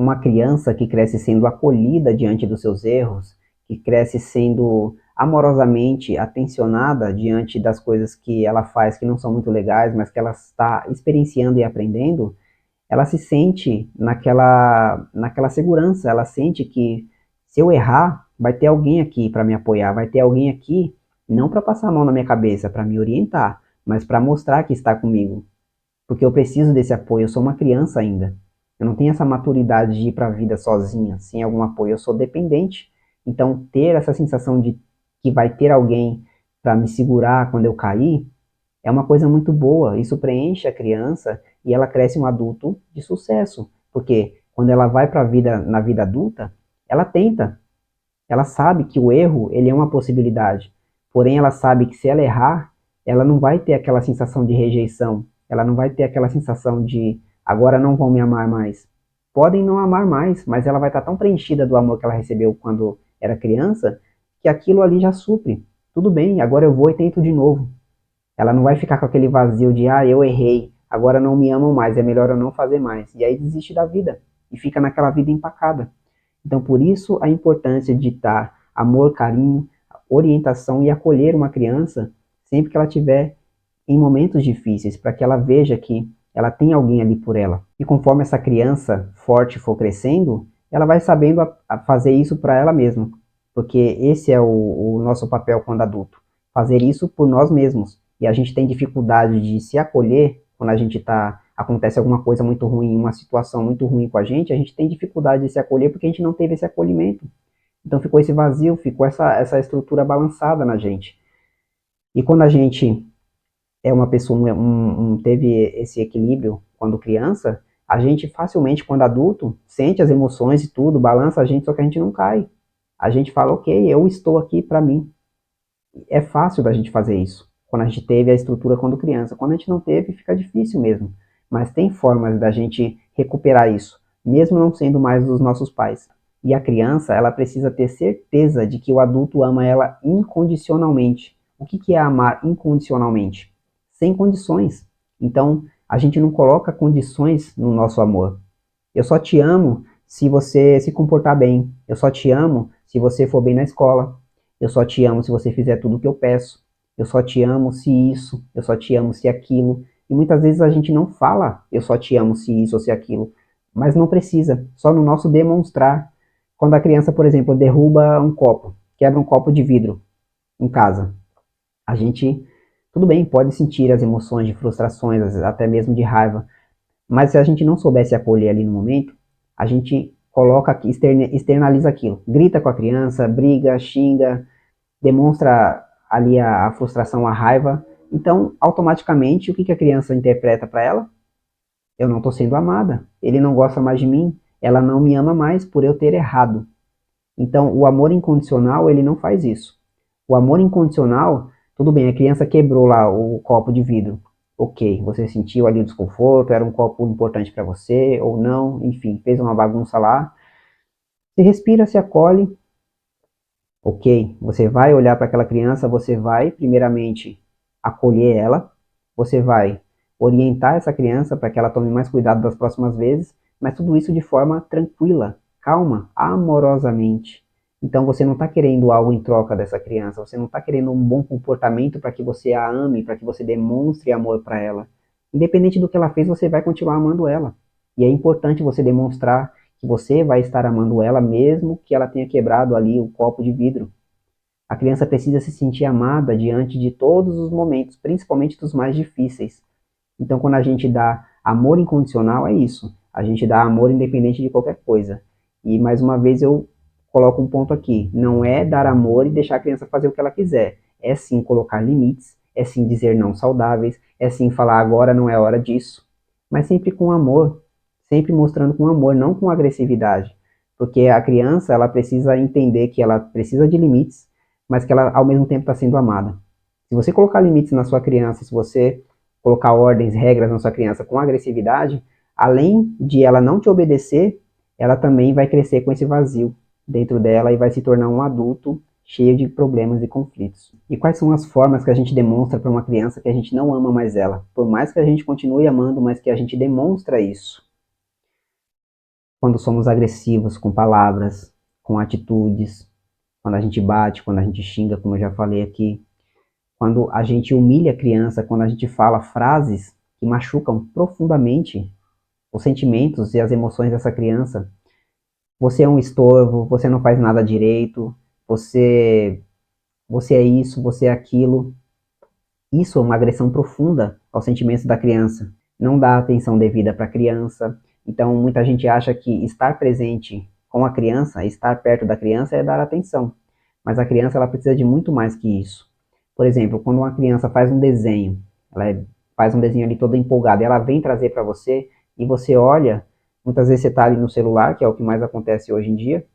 uma criança que cresce sendo acolhida diante dos seus erros, que cresce sendo amorosamente atencionada diante das coisas que ela faz que não são muito legais, mas que ela está experienciando e aprendendo, ela se sente naquela segurança, ela sente que se eu errar, vai ter alguém aqui para me apoiar, vai ter alguém aqui, não para passar a mão na minha cabeça, para me orientar, mas para mostrar que está comigo, porque eu preciso desse apoio, eu sou uma criança ainda. Eu não tenho essa maturidade de ir para a vida sozinha, sem algum apoio, eu sou dependente. Então, ter essa sensação de que vai ter alguém para me segurar quando eu cair, é uma coisa muito boa. Isso preenche a criança e ela cresce um adulto de sucesso, porque quando ela vai para a vida, na vida adulta, ela tenta, ela sabe que o erro, ele é uma possibilidade. Porém, ela sabe que se ela errar, ela não vai ter aquela sensação de rejeição. Ela não vai ter aquela sensação de agora não vão me amar mais. Podem não amar mais, mas ela vai estar tão preenchida do amor que ela recebeu quando era criança, que aquilo ali já supre. Tudo bem, agora eu vou e tento de novo. Ela não vai ficar com aquele vazio de eu errei, agora não me amam mais, é melhor eu não fazer mais. E aí desiste da vida e fica naquela vida empacada. Então, por isso, a importância de dar amor, carinho, orientação e acolher uma criança sempre que ela tiver em momentos difíceis, para que ela veja que ela tem alguém ali por ela. E conforme essa criança forte for crescendo, ela vai sabendo a fazer isso para ela mesma. Porque esse é o nosso papel quando adulto. Fazer isso por nós mesmos. E a gente tem dificuldade de se acolher quando a gente acontece alguma coisa muito ruim, uma situação muito ruim com a gente tem dificuldade de se acolher porque a gente não teve esse acolhimento. Então ficou esse vazio, ficou essa estrutura balançada na gente. E quando a gente é uma pessoa, teve esse equilíbrio quando criança, a gente facilmente, quando adulto, sente as emoções e tudo, balança a gente, só que a gente não cai. A gente fala, ok, eu estou aqui para mim. É fácil da gente fazer isso, quando a gente teve a estrutura quando criança. Quando a gente não teve, fica difícil mesmo. Mas tem formas da gente recuperar isso, mesmo não sendo mais dos nossos pais. E a criança, ela precisa ter certeza de que o adulto ama ela incondicionalmente. O que é amar incondicionalmente? Sem condições. Então, a gente não coloca condições no nosso amor. Eu só te amo se você se comportar bem. Eu só te amo se você for bem na escola. Eu só te amo se você fizer tudo o que eu peço. Eu só te amo se isso. Eu só te amo se aquilo. E muitas vezes a gente não fala eu só te amo se isso ou se aquilo. Mas não precisa. Só no nosso demonstrar. Quando a criança, por exemplo, derruba um copo, quebra um copo de vidro em casa, a gente, tudo bem, pode sentir as emoções de frustrações, até mesmo de raiva, mas se a gente não soubesse acolher ali no momento, a gente coloca, externaliza aquilo. Grita com a criança, briga, xinga, demonstra ali a frustração, a raiva. Então, automaticamente, o que a criança interpreta para ela? Eu não estou sendo amada. Ele não gosta mais de mim. Ela não me ama mais por eu ter errado. Então, o amor incondicional, ele não faz isso. O amor incondicional, tudo bem, a criança quebrou lá o copo de vidro. Ok, você sentiu ali o desconforto, era um copo importante para você ou não, enfim, fez uma bagunça lá. Você respira, se acolhe, ok, você vai olhar para aquela criança, você vai primeiramente acolher ela, você vai orientar essa criança para que ela tome mais cuidado das próximas vezes, mas tudo isso de forma tranquila, calma, amorosamente. Então você não está querendo algo em troca dessa criança, você não está querendo um bom comportamento para que você a ame, para que você demonstre amor para ela. Independente do que ela fez, você vai continuar amando ela. E é importante você demonstrar que você vai estar amando ela mesmo que ela tenha quebrado ali o copo de vidro. A criança precisa se sentir amada diante de todos os momentos, principalmente dos mais difíceis. Então, quando a gente dá amor incondicional, é isso. A gente dá amor independente de qualquer coisa. E mais uma vez eu coloco um ponto aqui. Não é dar amor e deixar a criança fazer o que ela quiser. É sim colocar limites, é sim dizer não saudáveis, é sim falar agora não é hora disso. Mas sempre com amor, sempre mostrando com amor, não com agressividade. Porque a criança, ela precisa entender que ela precisa de limites, mas que ela ao mesmo tempo está sendo amada. Se você colocar limites na sua criança, se você colocar ordens, regras na sua criança com agressividade, além de ela não te obedecer, ela também vai crescer com esse vazio dentro dela e vai se tornar um adulto cheio de problemas e conflitos. E quais são as formas que a gente demonstra para uma criança que a gente não ama mais ela? Por mais que a gente continue amando, mas que a gente demonstra isso. quando somos agressivos com palavras, com atitudes, quando a gente bate, quando a gente xinga, como eu já falei aqui, quando a gente humilha a criança, quando a gente fala frases que machucam profundamente os sentimentos e as emoções dessa criança. Você é um estorvo, você não faz nada direito, você, você é isso, você é aquilo. Isso é uma agressão profunda aos sentimentos da criança. Não dá atenção devida para a criança. Então, muita gente acha que estar presente com a criança, estar perto da criança é dar atenção. Mas a criança ela precisa de muito mais que isso. Por exemplo, quando uma criança faz um desenho, faz um desenho ali todo empolgado, e ela vem trazer para você e você olha, muitas vezes você está ali no celular, que é o que mais acontece hoje em dia.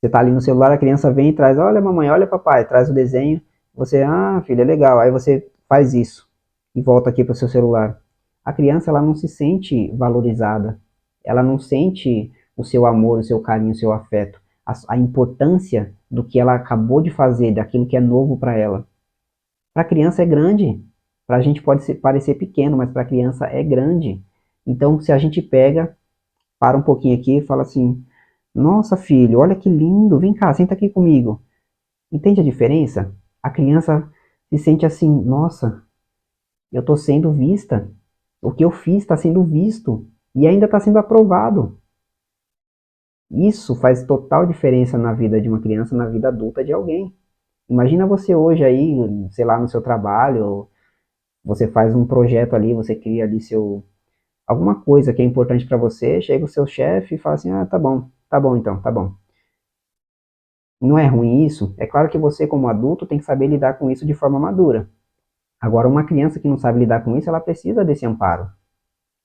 Você está ali no celular, a criança vem e traz, olha mamãe, olha papai, traz o desenho. Você, ah, filho, é legal. Aí você faz isso e volta aqui para o seu celular. A criança, ela não se sente valorizada. Ela não sente o seu amor, o seu carinho, o seu afeto. A importância do que ela acabou de fazer, daquilo que é novo para ela. Para a criança é grande. Para a gente pode parecer pequeno, mas para a criança é grande. Então, se a gente pega, para um pouquinho aqui e fala assim, nossa, filho, olha que lindo, vem cá, senta aqui comigo. Entende a diferença? A criança se sente assim, nossa, eu estou sendo vista. O que eu fiz está sendo visto e ainda está sendo aprovado. Isso faz total diferença na vida de uma criança, na vida adulta de alguém. Imagina você hoje aí, sei lá, no seu trabalho, você faz um projeto ali, você cria ali alguma coisa que é importante para você, chega o seu chefe e fala assim, ah, tá bom então, tá bom. Não é ruim isso? É claro que você, como adulto, tem que saber lidar com isso de forma madura. Agora, uma criança que não sabe lidar com isso, ela precisa desse amparo.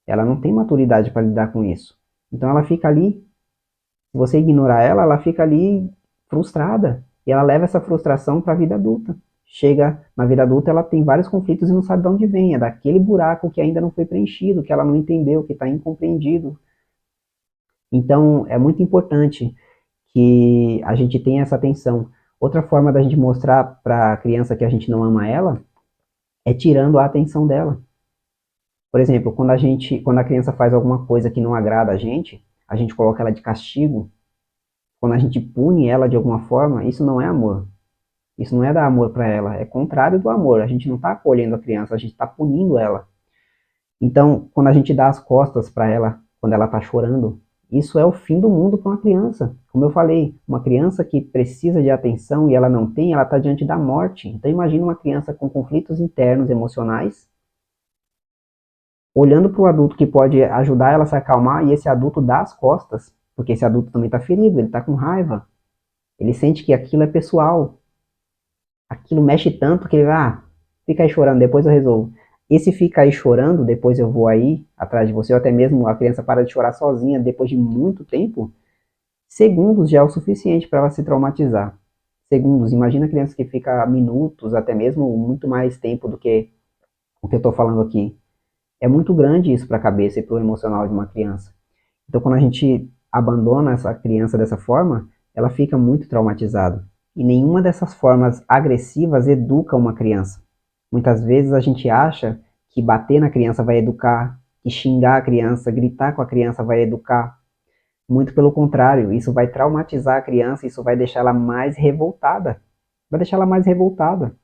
Ela não tem maturidade para lidar com isso. Então, ela fica ali, se você ignorar ela, ela fica ali frustrada. E ela leva essa frustração para a vida adulta. Chega na vida adulta, ela tem vários conflitos e não sabe de onde vem. É daquele buraco que ainda não foi preenchido, que ela não entendeu, que está incompreendido. Então, é muito importante que a gente tenha essa atenção. Outra forma da gente mostrar para a criança que a gente não ama ela é tirando a atenção dela. Por exemplo, quando a criança faz alguma coisa que não agrada a gente coloca ela de castigo, quando a gente pune ela de alguma forma, isso não é amor. Isso não é dar amor para ela, é contrário do amor. A gente não está acolhendo a criança, a gente está punindo ela. Então, quando a gente dá as costas para ela, quando ela está chorando, isso é o fim do mundo para uma criança. Como eu falei, uma criança que precisa de atenção e ela não tem, ela está diante da morte. Então, imagina uma criança com conflitos internos emocionais, olhando para o adulto que pode ajudar ela a se acalmar e esse adulto dá as costas, porque esse adulto também está ferido, ele está com raiva. Ele sente que aquilo é pessoal. Aquilo mexe tanto que ele, fica aí chorando, depois eu resolvo. Esse fica aí chorando, depois eu vou aí atrás de você, ou até mesmo a criança para de chorar sozinha depois de muito tempo, segundos já é o suficiente para ela se traumatizar. Segundos, imagina a criança que fica minutos, até mesmo muito mais tempo do que o que eu estou falando aqui. É muito grande isso para a cabeça e para o emocional de uma criança. Então, quando a gente abandona essa criança dessa forma, ela fica muito traumatizada. E nenhuma dessas formas agressivas educa uma criança. Muitas vezes a gente acha que bater na criança vai educar, que xingar a criança, gritar com a criança vai educar. Muito pelo contrário, isso vai traumatizar a criança, isso vai deixar ela mais revoltada. Vai deixar ela mais revoltada.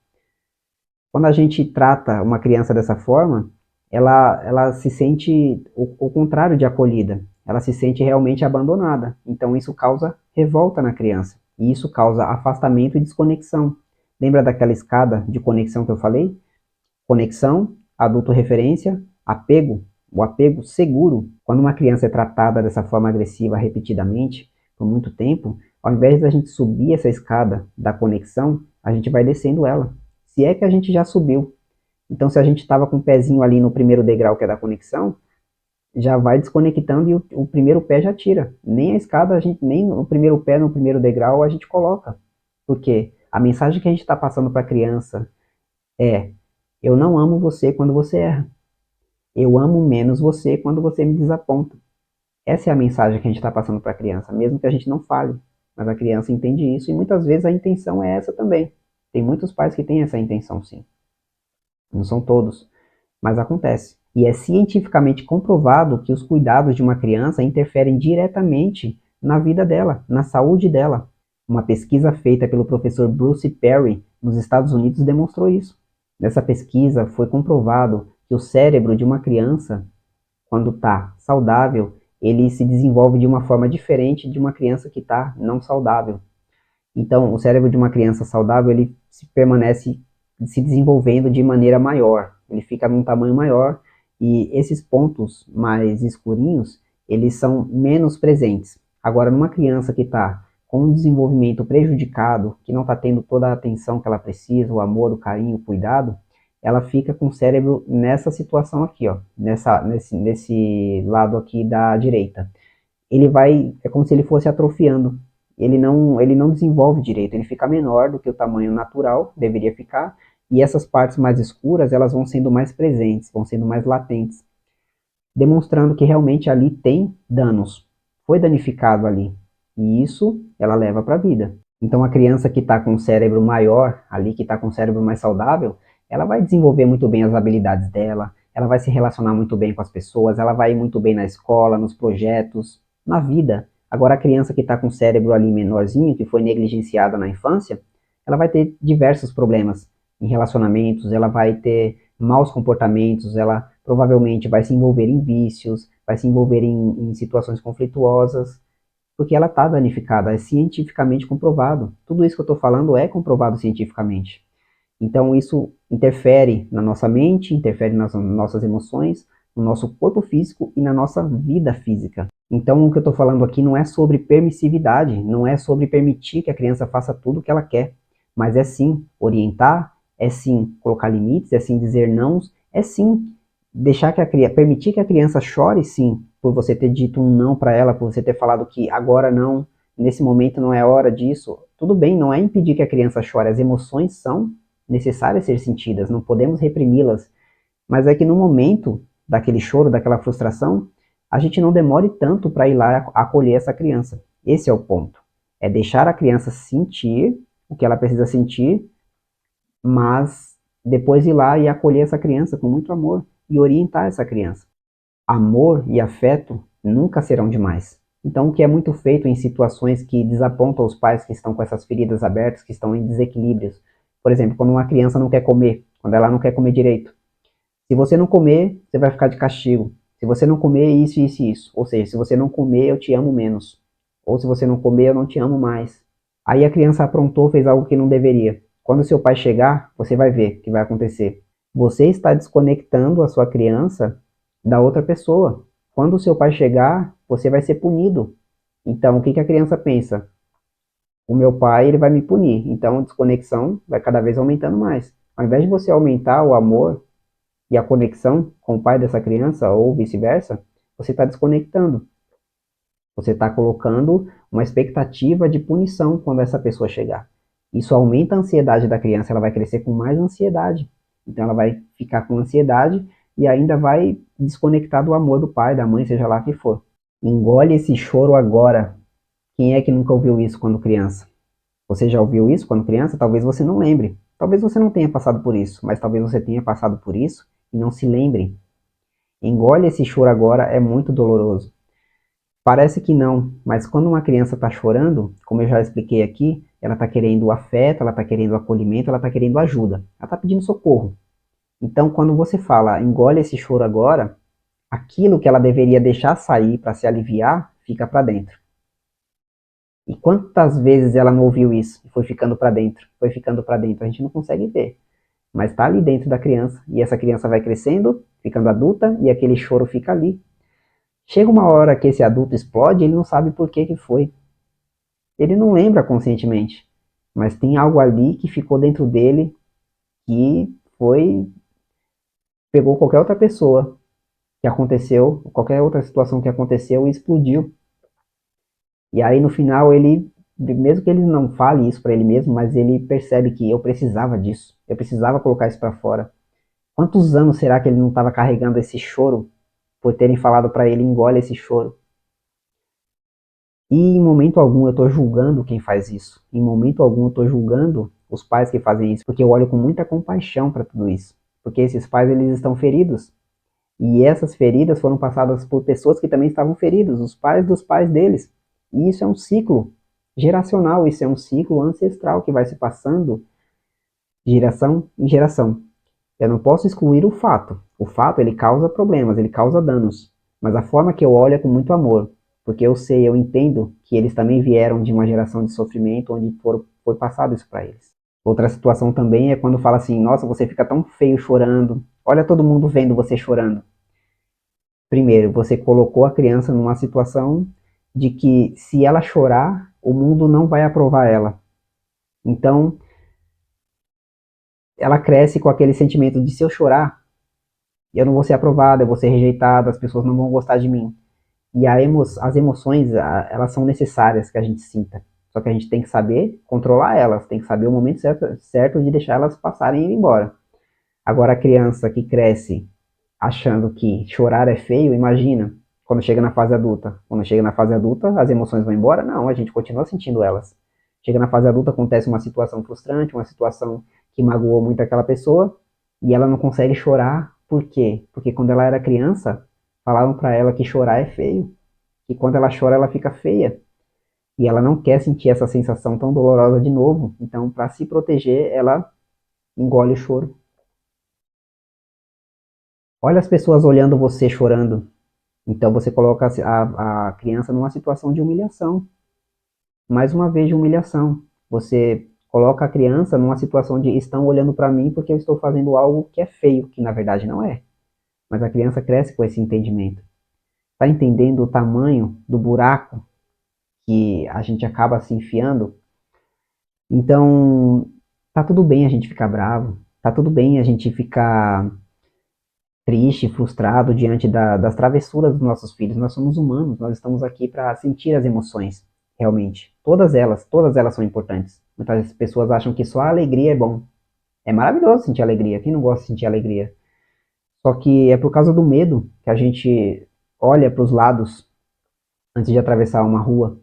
Quando a gente trata uma criança dessa forma, ela se sente o contrário de acolhida. Ela se sente realmente abandonada. Então isso causa revolta na criança. E isso causa afastamento e desconexão. Lembra daquela escada de conexão que eu falei? Conexão, adulto referência, apego, o apego seguro. Quando uma criança é tratada dessa forma agressiva repetidamente, por muito tempo, ao invés da gente subir essa escada da conexão, a gente vai descendo ela. Se é que a gente já subiu. Então, se a gente estava com o pezinho ali no primeiro degrau, que é da conexão, já vai desconectando e o primeiro pé já tira. Nem a escada, nem o primeiro pé no primeiro degrau a gente coloca. Porque a mensagem que a gente está passando para a criança é: eu não amo você quando você erra. Eu amo menos você quando você me desaponta. Essa é a mensagem que a gente está passando para a criança, mesmo que a gente não fale. Mas a criança entende isso e muitas vezes a intenção é essa também. Tem muitos pais que têm essa intenção, sim. Não são todos, mas acontece. E é cientificamente comprovado que os cuidados de uma criança interferem diretamente na vida dela, na saúde dela. Uma pesquisa feita pelo professor Bruce Perry nos Estados Unidos demonstrou isso. Nessa pesquisa foi comprovado que o cérebro de uma criança, quando está saudável, ele se desenvolve de uma forma diferente de uma criança que está não saudável. Então, o cérebro de uma criança saudável, ele permanece se desenvolvendo de maneira maior, ele fica num tamanho maior, e esses pontos mais escurinhos, eles são menos presentes. Agora, numa criança que está com um desenvolvimento prejudicado, que não está tendo toda a atenção que ela precisa, o amor, o carinho, o cuidado, ela fica com o cérebro nessa situação aqui, ó, nesse lado aqui da direita. É como se ele fosse atrofiando. Ele não desenvolve direito, ele fica menor do que o tamanho natural deveria ficar, e essas partes mais escuras, elas vão sendo mais presentes, vão sendo mais latentes, demonstrando que realmente ali tem danos, foi danificado ali, e isso ela leva para a vida. Então a criança que está com o cérebro maior, ali que está com o cérebro mais saudável, ela vai desenvolver muito bem as habilidades dela, ela vai se relacionar muito bem com as pessoas, ela vai ir muito bem na escola, nos projetos, na vida. Agora a criança que está com o cérebro ali menorzinho, que foi negligenciada na infância, ela vai ter diversos problemas em relacionamentos, ela vai ter maus comportamentos, ela provavelmente vai se envolver em vícios, vai se envolver em situações conflituosas, porque ela está danificada, é cientificamente comprovado. Tudo isso que eu estou falando é comprovado cientificamente. Então isso interfere na nossa mente, interfere nas nossas emoções, no nosso corpo físico e na nossa vida física. Então o que eu estou falando aqui não é sobre permissividade, não é sobre permitir que a criança faça tudo o que ela quer, mas é sim orientar, é sim colocar limites, é sim dizer não, é sim deixar que a criança, permitir que a criança chore, sim, por você ter dito um não para ela, por você ter falado que agora não, nesse momento não é hora disso. Tudo bem, não é impedir que a criança chore, as emoções são necessárias ser sentidas, não podemos reprimi-las, mas é que no momento daquele choro, daquela frustração, a gente não demore tanto para ir lá acolher essa criança. Esse é o ponto. É deixar a criança sentir o que ela precisa sentir, mas depois ir lá e acolher essa criança com muito amor e orientar essa criança. Amor e afeto nunca serão demais. Então, o que é muito feito em situações que desapontam os pais que estão com essas feridas abertas, que estão em desequilíbrios. Por exemplo, quando uma criança não quer comer, quando ela não quer comer direito. Se você não comer, você vai ficar de castigo. Se você não comer, isso, isso e isso. Ou seja, se você não comer, eu te amo menos. Ou se você não comer, eu não te amo mais. Aí a criança aprontou, fez algo que não deveria. Quando seu pai chegar, você vai ver o que vai acontecer. Você está desconectando a sua criança da outra pessoa. Quando o seu pai chegar, você vai ser punido. Então, o que a criança pensa? O meu pai, ele vai me punir. Então, a desconexão vai cada vez aumentando mais. Ao invés de você aumentar o amor e a conexão com o pai dessa criança, ou vice-versa, você está desconectando. Você está colocando uma expectativa de punição quando essa pessoa chegar. Isso aumenta a ansiedade da criança, ela vai crescer com mais ansiedade. Então ela vai ficar com ansiedade e ainda vai desconectar do amor do pai, da mãe, seja lá que for. Engole esse choro agora. Quem é que nunca ouviu isso quando criança? Você já ouviu isso quando criança? Talvez você não lembre. Talvez você não tenha passado por isso, mas talvez você tenha passado por isso e não se lembre. Engole esse choro agora, é muito doloroso. Parece que não, mas quando uma criança está chorando, como eu já expliquei aqui, ela está querendo afeto, ela está querendo acolhimento, ela está querendo ajuda, ela está pedindo socorro. Então, quando você fala engole esse choro agora, aquilo que ela deveria deixar sair para se aliviar, fica para dentro. E quantas vezes ela não ouviu isso e foi ficando para dentro, foi ficando para dentro, a gente não consegue ver. Mas está ali dentro da criança, e essa criança vai crescendo, ficando adulta, e aquele choro fica ali. Chega uma hora que esse adulto explode, ele não sabe por que que foi. Ele não lembra conscientemente, mas tem algo ali que ficou dentro dele que foi, pegou qualquer outra pessoa que aconteceu, qualquer outra situação que aconteceu e explodiu. E aí no final ele, mesmo que ele não fale isso para ele mesmo, mas ele percebe que eu precisava disso, eu precisava colocar isso para fora. Quantos anos será que ele não estava carregando esse choro por terem falado para ele engole esse choro? E em momento algum eu estou julgando quem faz isso. Em momento algum eu estou julgando os pais que fazem isso, porque eu olho com muita compaixão para tudo isso. Porque esses pais, eles estão feridos. E essas feridas foram passadas por pessoas que também estavam feridas, os pais dos pais deles. E isso é um ciclo geracional, isso é um ciclo ancestral que vai se passando de geração em geração. Eu não posso excluir o fato. O fato, ele causa problemas, ele causa danos. Mas a forma que eu olho é com muito amor. Porque eu sei, eu entendo que eles também vieram de uma geração de sofrimento onde foi passado isso para eles. Outra situação também é quando fala assim, nossa, você fica tão feio chorando. Olha todo mundo vendo você chorando. Primeiro, você colocou a criança numa situação de que se ela chorar, o mundo não vai aprovar ela. Então, ela cresce com aquele sentimento de se eu chorar, eu não vou ser aprovada, eu vou ser rejeitada, as pessoas não vão gostar de mim. E as emoções, elas são necessárias que a gente sinta. Só que a gente tem que saber controlar elas, tem que saber o momento certo de deixar elas passarem e ir embora. Agora, a criança que cresce achando que chorar é feio, imagina quando chega na fase adulta. Quando chega na fase adulta, as emoções vão embora? Não, a gente continua sentindo elas. Chega na fase adulta, acontece uma situação frustrante, uma situação que magoou muito aquela pessoa, e ela não consegue chorar. Por quê? Porque quando ela era criança, falavam para ela que chorar é feio, que quando ela chora ela fica feia, e ela não quer sentir essa sensação tão dolorosa de novo. Então, para se proteger, ela engole o choro. Olha as pessoas olhando você chorando. Então você coloca a criança numa situação de humilhação. Mais uma vez de humilhação. Você coloca a criança numa situação de estão olhando para mim porque eu estou fazendo algo que é feio, que na verdade não é. Mas a criança cresce com esse entendimento. Está entendendo o tamanho do buraco que a gente acaba se enfiando? Então, tá tudo bem a gente ficar bravo, tá tudo bem a gente ficar triste, frustrado diante das travessuras dos nossos filhos. Nós somos humanos, nós estamos aqui para sentir as emoções, realmente. Todas elas são importantes. Muitas pessoas acham que só a alegria é bom. É maravilhoso sentir alegria, quem não gosta de sentir alegria? Só que é por causa do medo que a gente olha para os lados antes de atravessar uma rua.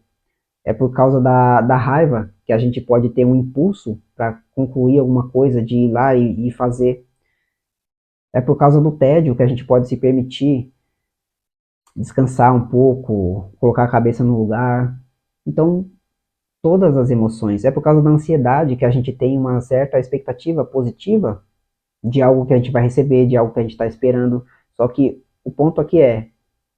É por causa da raiva que a gente pode ter um impulso para concluir alguma coisa, de ir lá e fazer. É por causa do tédio que a gente pode se permitir descansar um pouco, colocar a cabeça no lugar. Então, todas as emoções. É por causa da ansiedade que a gente tem uma certa expectativa positiva de algo que a gente vai receber, de algo que a gente está esperando. Só que o ponto aqui é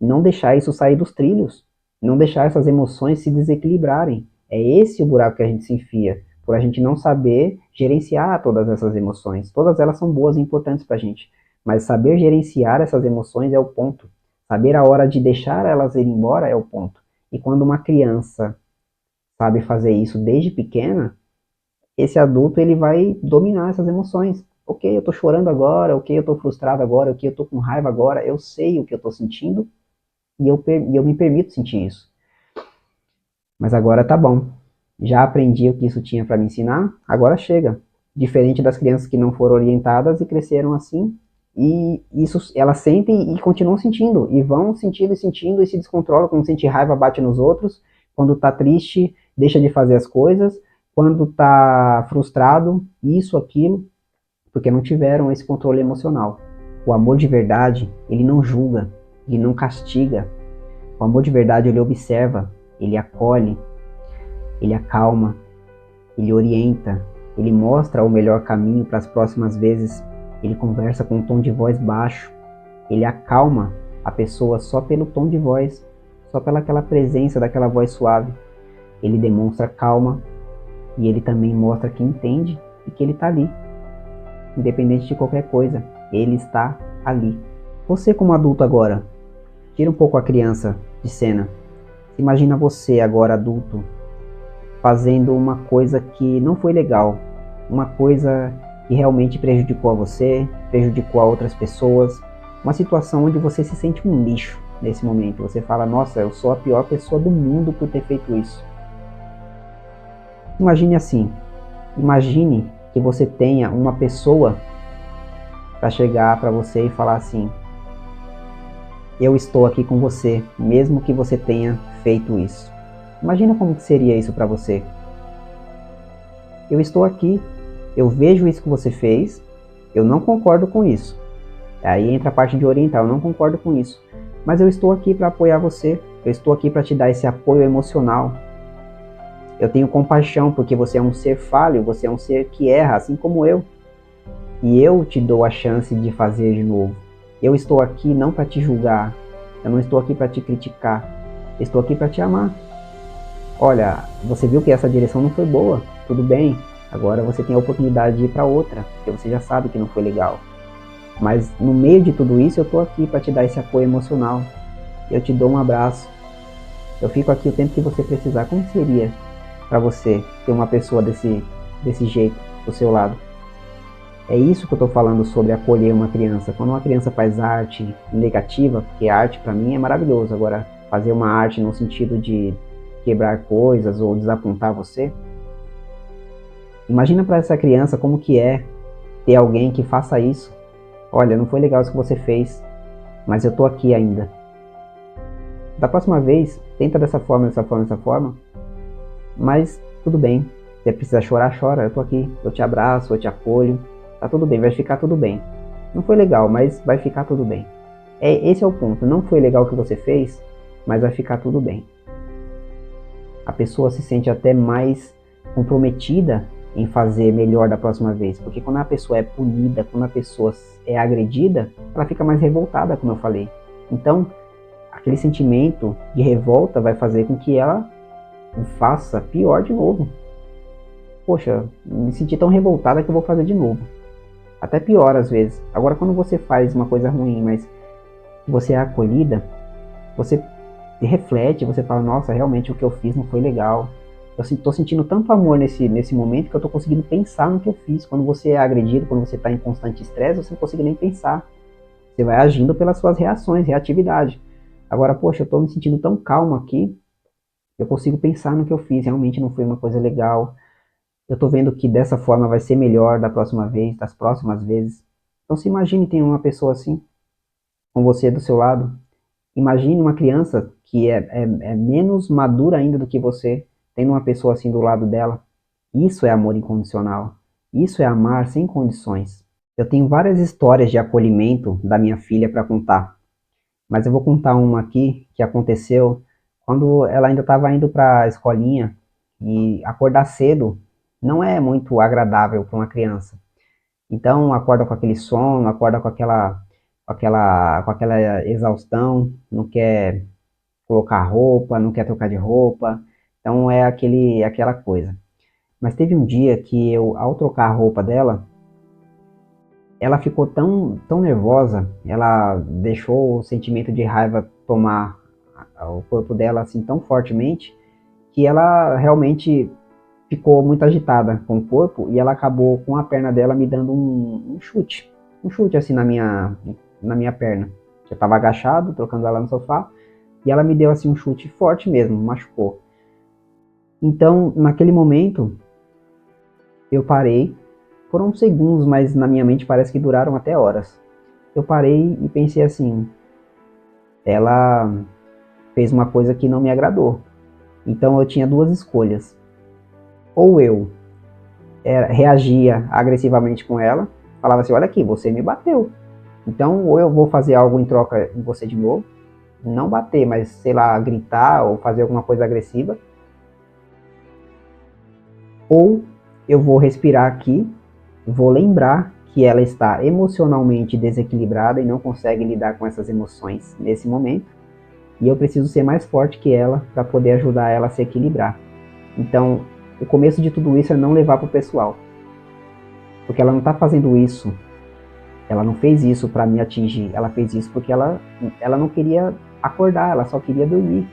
não deixar isso sair dos trilhos, não deixar essas emoções se desequilibrarem. É esse o buraco que a gente se enfia, por a gente não saber gerenciar todas essas emoções. Todas elas são boas e importantes para a gente, mas saber gerenciar essas emoções é o ponto. Saber a hora de deixar elas ir embora é o ponto. E quando uma criança sabe fazer isso desde pequena, esse adulto ele vai dominar essas emoções. Ok, eu tô chorando agora, ok, eu tô frustrado agora, ok, eu tô com raiva agora, eu sei o que eu tô sentindo e eu me permito sentir isso. Mas agora tá bom. Já aprendi o que isso tinha para me ensinar, agora chega. Diferente das crianças que não foram orientadas e cresceram assim, e isso elas sentem e continuam sentindo, e vão sentindo e sentindo e se descontrolam. Quando sente raiva, bate nos outros. Quando tá triste, deixa de fazer as coisas. Quando tá frustrado, isso, aquilo, porque não tiveram esse controle emocional. O amor de verdade, ele não julga, ele não castiga. O amor de verdade, ele observa, ele acolhe, ele acalma, ele orienta, ele mostra o melhor caminho para as próximas vezes, ele conversa com um tom de voz baixo, ele acalma a pessoa só pelo tom de voz, só pela aquela presença daquela voz suave. Ele demonstra calma e ele também mostra que entende e que ele está ali, independente de qualquer coisa, ele está ali. Você como adulto agora, tira um pouco a criança de cena. Imagina você agora adulto fazendo uma coisa que não foi legal, uma coisa que realmente prejudicou a você, prejudicou a outras pessoas, uma situação onde você se sente um lixo nesse momento. Você fala, nossa, eu sou a pior pessoa do mundo por ter feito isso. Imagine assim, imagine que você tenha uma pessoa para chegar para você e falar assim, eu estou aqui com você, mesmo que você tenha feito isso. Imagina como seria isso para você. Eu estou aqui, eu vejo isso que você fez, eu não concordo com isso. Aí entra a parte de orientar, eu não concordo com isso. Mas eu estou aqui para apoiar você, eu estou aqui para te dar esse apoio emocional. Eu tenho compaixão porque você é um ser falho, você é um ser que erra, assim como eu. E eu te dou a chance de fazer de novo. Eu estou aqui não para te julgar, eu não estou aqui para te criticar, eu estou aqui para te amar. Olha, você viu que essa direção não foi boa, tudo bem, agora você tem a oportunidade de ir para outra, porque você já sabe que não foi legal. Mas no meio de tudo isso, eu estou aqui para te dar esse apoio emocional. Eu te dou um abraço. Eu fico aqui o tempo que você precisar. Como seria para você ter uma pessoa desse jeito do seu lado? É isso que eu estou falando sobre acolher uma criança. Quando uma criança faz arte negativa, porque arte para mim é maravilhoso. Agora, fazer uma arte no sentido de quebrar coisas ou desapontar você, imagina para essa criança como que é ter alguém que faça isso. Olha, não foi legal isso que você fez, mas eu tô aqui ainda. Da próxima vez, tenta dessa forma, dessa forma, dessa forma, mas tudo bem. Se você precisa chorar, chora, eu tô aqui, eu te abraço, eu te apoio, tá tudo bem, vai ficar tudo bem. Não foi legal, mas vai ficar tudo bem. Esse é o ponto, não foi legal o que você fez, mas vai ficar tudo bem. A pessoa se sente até mais comprometida em fazer melhor da próxima vez, porque quando a pessoa é punida, quando a pessoa é agredida, ela fica mais revoltada, como eu falei. Então, aquele sentimento de revolta vai fazer com que ela faça pior de novo. Poxa, me senti tão revoltada que eu vou fazer de novo. Até pior às vezes. Agora, quando você faz uma coisa ruim, mas você é acolhida, você reflete, você fala, nossa, realmente o que eu fiz não foi legal. Eu estou sentindo tanto amor nesse momento que eu estou conseguindo pensar no que eu fiz. Quando você é agredido, quando você está em constante estresse, você não consegue nem pensar. Você vai agindo pelas suas reações, reatividade. Agora, poxa, eu estou me sentindo tão calmo aqui, eu consigo pensar no que eu fiz. Realmente não foi uma coisa legal. Eu estou vendo que dessa forma vai ser melhor da próxima vez, das próximas vezes. Então se imagine ter uma pessoa assim, com você do seu lado. Imagine uma criança que é menos madura ainda do que você, tendo uma pessoa assim do lado dela. Isso é amor incondicional. Isso é amar sem condições. Eu tenho várias histórias de acolhimento da minha filha para contar, mas eu vou contar uma aqui que aconteceu quando ela ainda estava indo para a escolinha, e acordar cedo não é muito agradável para uma criança. Então acorda com aquele sono, acorda com aquela exaustão, não quer colocar roupa, não quer trocar de roupa. Então é aquela coisa. Mas teve um dia que eu, ao trocar a roupa dela, ela ficou tão nervosa, ela deixou o sentimento de raiva tomar o corpo dela assim tão fortemente, que ela realmente ficou muito agitada com o corpo e ela acabou com a perna dela me dando um chute assim na minha perna. Eu estava agachado, trocando ela no sofá, e ela me deu assim um chute forte mesmo, machucou. Então, naquele momento, eu parei. Foram segundos, mas na minha mente parece que duraram até horas. Eu parei e pensei assim: ela fez uma coisa que não me agradou. Então eu tinha duas escolhas. Ou eu reagia agressivamente com ela, falava assim: olha aqui, você me bateu. Então, ou eu vou fazer algo em troca em você de novo, não bater, mas sei lá, gritar ou fazer alguma coisa agressiva, ou eu vou respirar aqui, vou lembrar que ela está emocionalmente desequilibrada e não consegue lidar com essas emoções nesse momento, e eu preciso ser mais forte que ela para poder ajudar ela a se equilibrar. Então, o começo de tudo isso é não levar para o pessoal, porque ela não está fazendo isso, ela não fez isso para me atingir, ela fez isso porque ela não queria acordar, ela só queria dormir.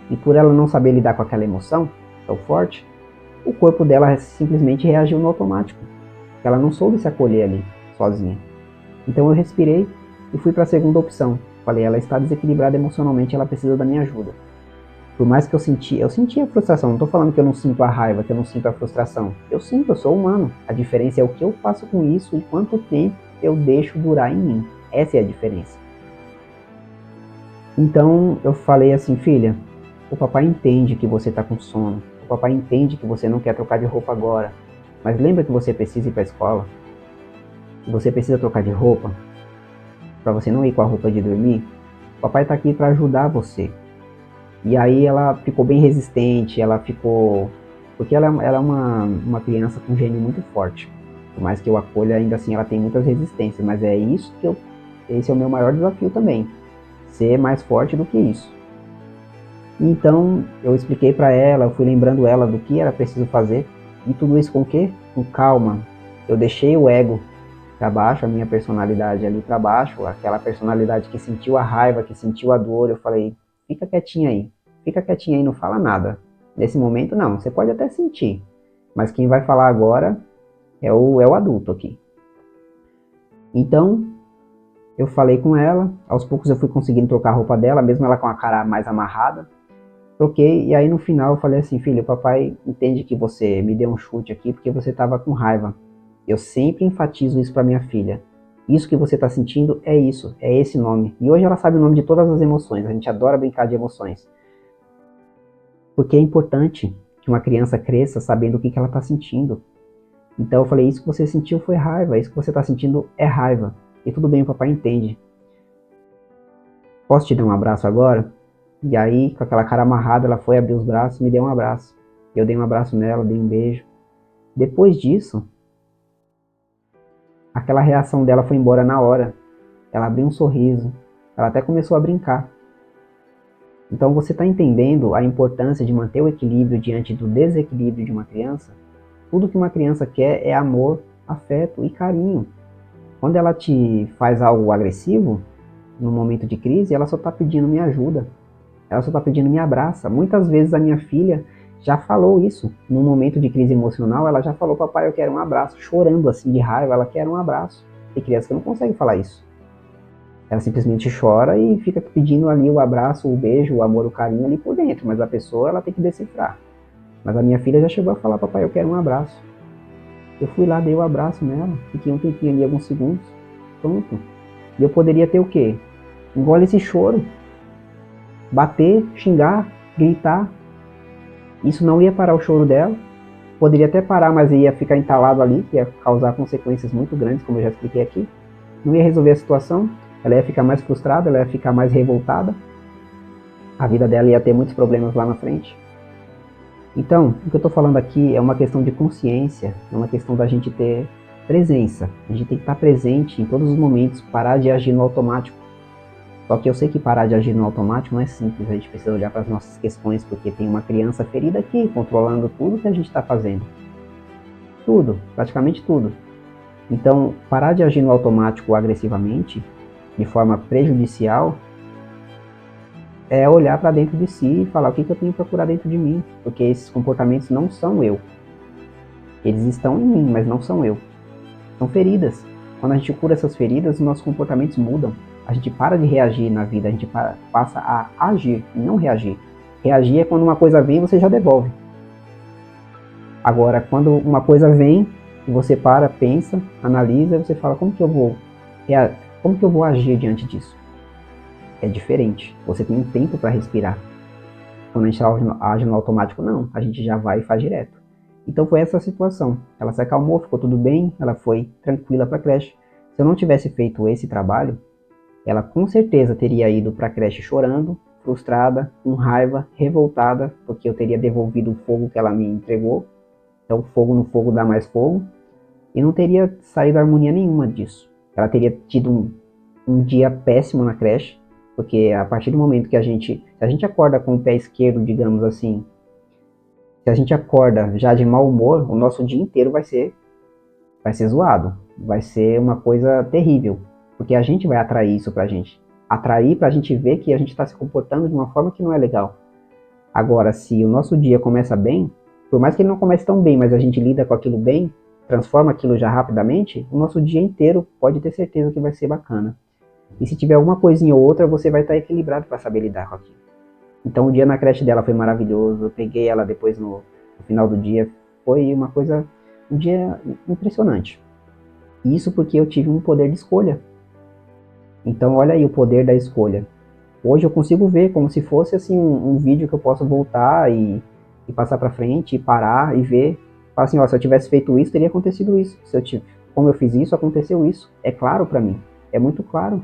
E por ela não saber lidar com aquela emoção tão forte, o corpo dela simplesmente reagiu no automático. Ela não soube se acolher ali, sozinha. Então eu respirei e fui para a segunda opção. Falei, ela está desequilibrada emocionalmente, ela precisa da minha ajuda. Por mais que eu senti a frustração. Não estou falando que eu não sinto a raiva, que eu não sinto a frustração. Eu sinto, eu sou humano. A diferença é o que eu faço com isso e quanto tempo eu deixo durar em mim. Essa é a diferença. Então eu falei assim, filha, o papai entende que você está com sono. O papai entende que você não quer trocar de roupa agora. Mas lembra que você precisa ir para a escola? Que você precisa trocar de roupa? para você não ir com a roupa de dormir? O papai tá aqui para ajudar você. E aí ela ficou bem resistente, ela ficou... Porque ela é uma criança com gênio muito forte. Por mais que eu acolha, ainda assim ela tem muitas resistências, mas é isso que eu... Esse é o meu maior desafio também. Ser mais forte do que isso. Então eu expliquei para ela, eu fui lembrando ela do que era preciso fazer. E tudo isso com o quê? Com calma. Eu deixei o ego para baixo, a minha personalidade ali para baixo, aquela personalidade que sentiu a raiva, que sentiu a dor. Eu falei, fica quietinha aí, não fala nada. Nesse momento não, você pode até sentir, mas quem vai falar agora é o adulto aqui. Então, eu falei com ela, aos poucos eu fui conseguindo trocar a roupa dela, mesmo ela com a cara mais amarrada. Troquei, e aí no final eu falei assim, filho, o papai entende que você me deu um chute aqui porque você estava com raiva. Eu sempre enfatizo isso para minha filha. Isso que você está sentindo é isso, é esse nome. E hoje ela sabe o nome de todas as emoções, a gente adora brincar de emoções. Porque é importante que uma criança cresça sabendo o que ela está sentindo. Então eu falei, isso que você sentiu foi raiva, isso que você está sentindo é raiva. E tudo bem, o papai entende. Posso te dar um abraço agora? E aí, com aquela cara amarrada, ela foi abrir os braços e me deu um abraço. Eu dei um abraço nela, dei um beijo. Depois disso, aquela reação dela foi embora na hora. Ela abriu um sorriso. Ela até começou a brincar. Então você está entendendo a importância de manter o equilíbrio diante do desequilíbrio de uma criança? Tudo que uma criança quer é amor, afeto e carinho. Quando ela te faz algo agressivo, no momento de crise, ela só está pedindo minha ajuda. Ela só está pedindo me abraça. Muitas vezes a minha filha já falou isso. Num momento de crise emocional, ela já falou, papai, eu quero um abraço. Chorando assim de raiva, ela quer um abraço. Tem criança que não consegue falar isso. Ela simplesmente chora e fica pedindo ali o abraço, o beijo, o amor, o carinho ali por dentro. Mas a pessoa, ela tem que decifrar. Mas a minha filha já chegou a falar, papai, eu quero um abraço. Eu fui lá, dei o abraço nela. Fiquei um tempinho ali, alguns segundos. Pronto. E eu poderia ter o quê? Engole esse choro. Bater, xingar, gritar. Isso não ia parar o choro dela. Poderia até parar, mas ia ficar entalado ali, que ia causar consequências muito grandes, como eu já expliquei aqui. Não ia resolver a situação. Ela ia ficar mais frustrada, ela ia ficar mais revoltada. A vida dela ia ter muitos problemas lá na frente. Então, o que eu estou falando aqui é uma questão de consciência, é uma questão da gente ter presença. A gente tem que estar presente em todos os momentos, parar de agir no automático. Só que eu sei que parar de agir no automático não é simples, a gente precisa olhar para as nossas questões, porque tem uma criança ferida aqui, controlando tudo que a gente está fazendo. Tudo, praticamente tudo. Então, parar de agir no automático agressivamente, de forma prejudicial, é olhar para dentro de si e falar o que eu tenho que procurar dentro de mim, porque esses comportamentos não são eu. Eles estão em mim, mas não são eu. São feridas. Quando a gente cura essas feridas, os nossos comportamentos mudam. A gente para de reagir na vida, a gente passa a agir, não reagir. Reagir é quando uma coisa vem e você já devolve. Agora, quando uma coisa vem, você para, pensa, analisa, você fala, como que eu vou agir diante disso? É diferente. Você tem um tempo para respirar. Quando a gente age no automático, não. A gente já vai e faz direto. Então foi essa a situação. Ela se acalmou, ficou tudo bem, ela foi tranquila para a creche. Se eu não tivesse feito esse trabalho, ela com certeza teria ido para a creche chorando, frustrada, com raiva, revoltada, porque eu teria devolvido o fogo que ela me entregou. Então fogo no fogo dá mais fogo. E não teria saído harmonia nenhuma disso. Ela teria tido um dia péssimo na creche, porque a partir do momento que se a gente acorda com o pé esquerdo, digamos assim, se a gente acorda já de mau humor, o nosso dia inteiro vai ser zoado, vai ser uma coisa terrível, porque a gente vai atrair isso pra gente, atrair pra gente ver que a gente está se comportando de uma forma que não é legal. Agora, se o nosso dia começa bem, por mais que ele não comece tão bem, mas a gente lida com aquilo bem, transforma aquilo já rapidamente, o nosso dia inteiro pode ter certeza que vai ser bacana. E se tiver alguma coisinha ou outra, você vai estar equilibrado para saber lidar com aquilo. Então o dia na creche dela foi maravilhoso, eu peguei ela depois no final do dia, foi um dia impressionante. Isso porque eu tive um poder de escolha. Então olha aí o poder da escolha. Hoje eu consigo ver como se fosse assim um vídeo que eu posso voltar e passar para frente, e parar e ver. Falar assim, ó, se eu tivesse feito isso, teria acontecido isso. Como eu fiz isso, aconteceu isso. É claro para mim, é muito claro.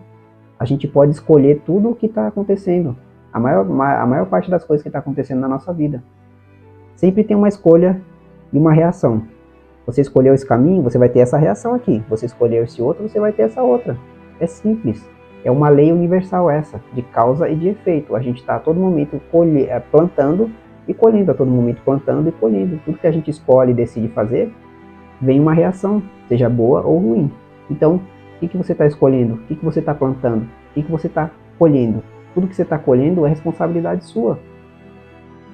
A gente pode escolher tudo o que está acontecendo. A maior parte das coisas que está acontecendo na nossa vida. Sempre tem uma escolha e uma reação. Você escolheu esse caminho, você vai ter essa reação aqui. Você escolheu esse outro, você vai ter essa outra. É simples. É uma lei universal essa, de causa e de efeito. A gente está a todo momento plantando e colhendo, a todo momento plantando e colhendo. Tudo que a gente escolhe e decide fazer, vem uma reação, seja boa ou ruim. Então, o que você está escolhendo? O que você está plantando? O que você está colhendo? Tudo que você está colhendo é responsabilidade sua.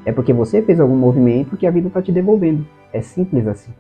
É porque você fez algum movimento que a vida está te devolvendo. É simples assim.